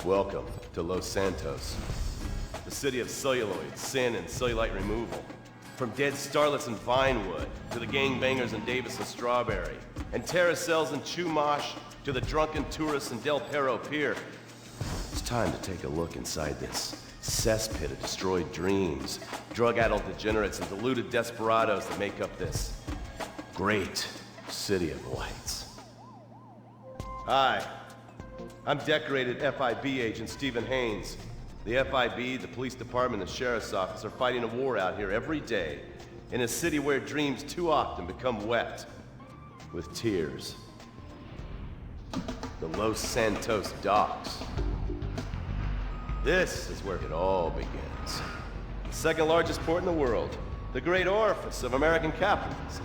Welcome to Los Santos, the city of celluloid, sin, and cellulite removal. From dead starlets in Vinewood, to the gangbangers in Davis and Strawberry, and terracels in Chumash, to the drunken tourists in Del Perro Pier. It's time to take a look inside this cesspit of destroyed dreams, drug-addled degenerates, and deluded desperados that make up this great city of lights. Hi. I'm decorated FIB agent Steve Haines. The FIB, the police department, and the sheriff's office are fighting a war out here every day in a city where dreams too often become wet with tears. The Los Santos docks. This is where it all begins. The second largest port in the world, the great orifice of American capitalism.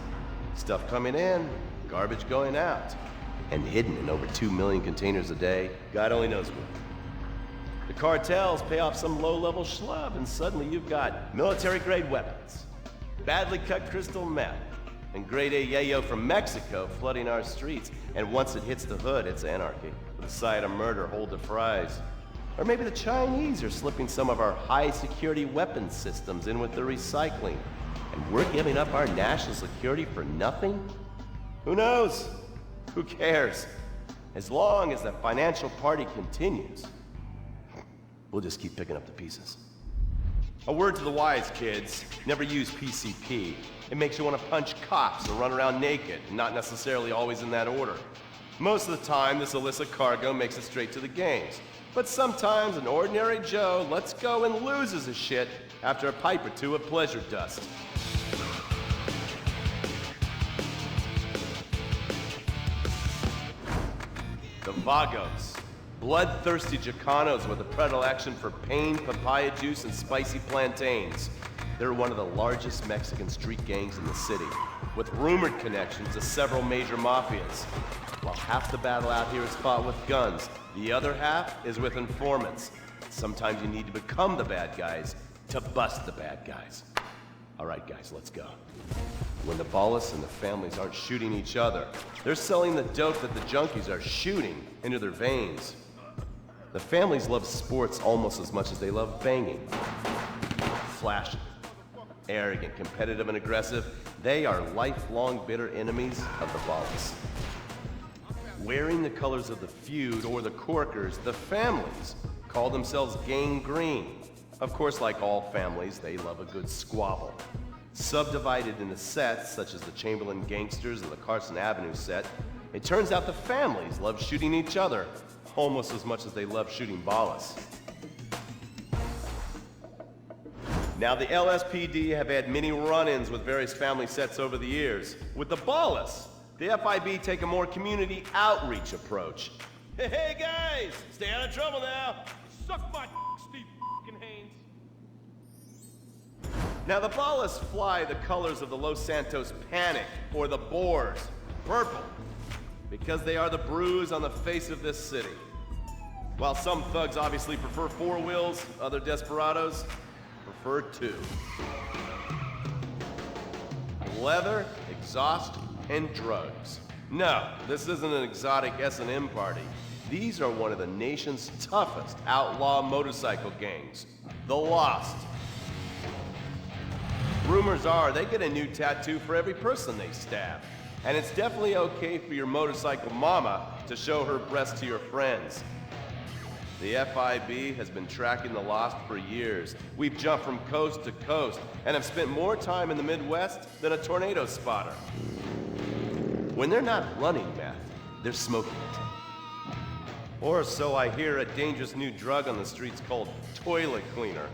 Stuff coming in, garbage going out. And hidden in over 2 million containers a day, God only knows where. The cartels pay off some low-level schlub, and suddenly you've got military-grade weapons, badly cut crystal meth, and grade A yayo from Mexico flooding our streets. And once it hits the hood, it's anarchy, with a side of murder hold the fries. Or maybe the Chinese are slipping some of our high-security weapons systems in with the recycling, and we're giving up our national security for nothing? Who knows? Who cares? As long as the financial party continues, we'll just keep picking up the pieces. A word to the wise, kids. Never use PCP. It makes you want to punch cops and run around naked, not necessarily always in that order. Most of the time, this illicit cargo makes it straight to the games. But sometimes an ordinary Joe lets go and loses his shit after a pipe or two of pleasure dust. The Vagos, bloodthirsty Chicanos with a predilection for pain, papaya juice, and spicy plantains. They're one of the largest Mexican street gangs in the city, with rumored connections to several major mafias. While half the battle out here is fought with guns, the other half is with informants. Sometimes you need to become the bad guys to bust the bad guys. All right, guys, let's go. When the Ballas and the families aren't shooting each other, they're selling the dope that the junkies are shooting into their veins. The families love sports almost as much as they love banging. Flashy, arrogant, competitive, and aggressive, they are lifelong bitter enemies of the Ballas. Wearing the colors of the feud or the corkers, the families call themselves Gang Green. Of course, like all families, they love a good squabble. Subdivided into sets, such as the Chamberlain Gangsters and the Carson Avenue set, it turns out the families love shooting each other almost as much as they love shooting Ballas. Now, the LSPD have had many run-ins with various family sets over the years. With the Ballas, the FIB take a more community outreach approach. Hey guys, stay out of trouble now. Suck my Steve Haines. Now the Ballas fly the colors of the Los Santos Panic, or the Boars, purple, because they are the bruise on the face of this city. While some thugs obviously prefer 4 wheels, other desperados prefer 2. Leather, exhaust, and drugs. No, this isn't an exotic S&M party. These are one of the nation's toughest outlaw motorcycle gangs, the Lost. Rumors are they get a new tattoo for every person they stab. And it's definitely okay for your motorcycle mama to show her breast to your friends. The FIB has been tracking the Lost for years. We've jumped from coast to coast and have spent more time in the Midwest than a tornado spotter. When they're not running meth, they're smoking it. Or so I hear, a dangerous new drug on the streets called toilet cleaner.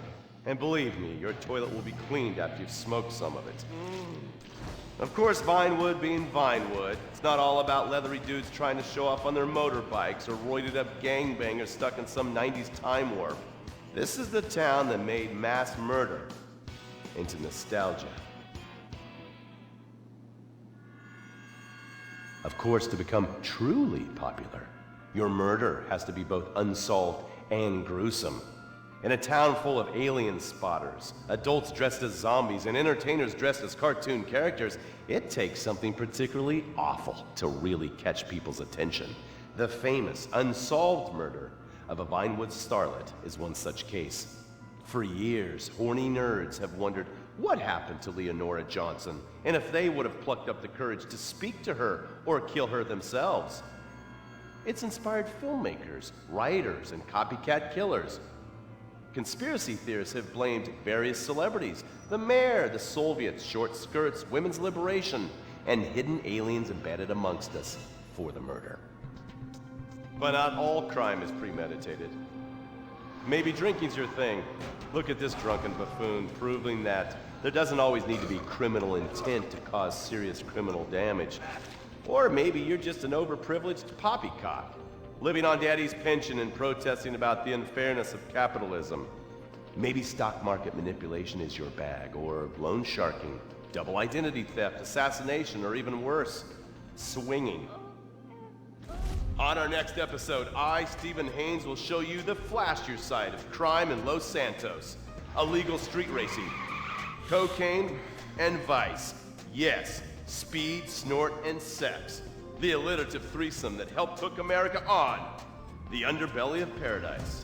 And believe me, your toilet will be cleaned after you've smoked some of it. Of course, Vinewood being Vinewood, it's not all about leathery dudes trying to show off on their motorbikes or roided up gangbangers stuck in some 90s time warp. This is the town that made mass murder into nostalgia. Of course, to become truly popular, your murder has to be both unsolved and gruesome. In a town full of alien spotters, adults dressed as zombies, and entertainers dressed as cartoon characters, it takes something particularly awful to really catch people's attention. The famous unsolved murder of a Vinewood starlet is one such case. For years, horny nerds have wondered what happened to Leonora Johnson, and if they would have plucked up the courage to speak to her or kill her themselves. It's inspired filmmakers, writers, and copycat killers. Conspiracy theorists have blamed various celebrities, the mayor, the Soviets, short skirts, women's liberation, and hidden aliens embedded amongst us for the murder. But not all crime is premeditated. Maybe drinking's your thing. Look at this drunken buffoon, proving that there doesn't always need to be criminal intent to cause serious criminal damage. Or maybe you're just an overprivileged poppycock, living on daddy's pension and protesting about the unfairness of capitalism. Maybe stock market manipulation is your bag, or loan sharking, double identity theft, assassination, or even worse, swinging. On our next episode, I, Steve Haines, will show you the flashier side of crime in Los Santos. Illegal street racing, cocaine, and vice. Yes, speed, snort, and sex. The alliterative threesome that helped hook America on the underbelly of paradise.